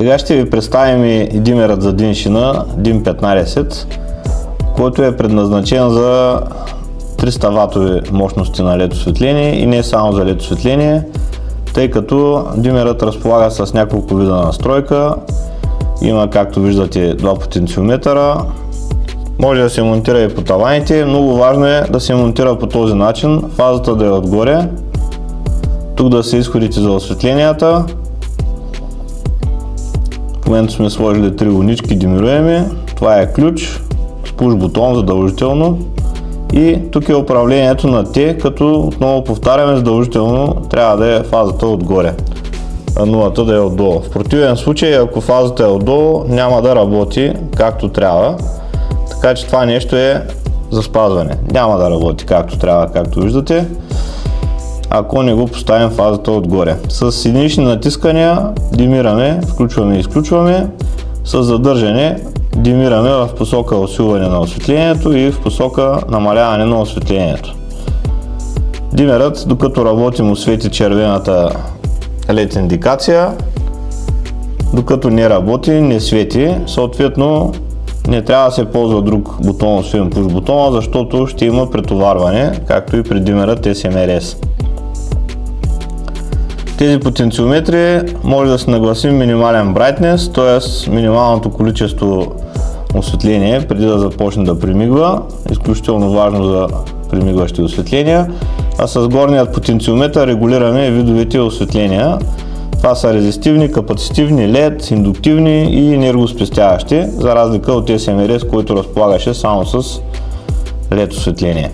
Сега ще ви представим и димерът за DIN-шина DIN 15, който е предназначен за 300 ватови мощности на LED осветление и не само за LED осветление, тъй като димерът разполага с няколко вида настройка. Има, както виждате, два потенциометъра. Може да се монтира и по таваните. Много важно е да се монтира по този начин, фазата да е отгоре. Тук да са изходите за осветленията. В момента сме сложили 3 лунички димируеми. Това е ключ с пуш бутон задължително. И тук е управлението на Т, като отново повтаряме, задължително трябва да е фазата отгоре, а нулата да е отдолу. В противен случай, ако фазата е отдолу, няма да работи както трябва. Така че това нещо е за спазване. Няма да работи както трябва, както виждате, ако не го поставим фазата отгоре. С единични натискания димираме, включваме и изключваме. С задържане димираме в посока усилване на осветлението и в посока намаляване на осветлението. Димерът, докато работим, освети червената LED индикация, докато не работи, не свети. Съответно, не трябва да се ползва друг бутон, освен push бутона, защото ще има претоварване, както и при димерът SMRS. Тези потенциометри може да се нагласим минимален brightness, т.е. минималното количество осветление преди да започне да примигва, изключително важно за примигващи осветления, а с горният потенциометър регулираме видовете осветления. Това са резистивни, капацитивни, LED, индуктивни и енергоспестяващи, за разлика от SMRS, който разполагаше само с LED осветление.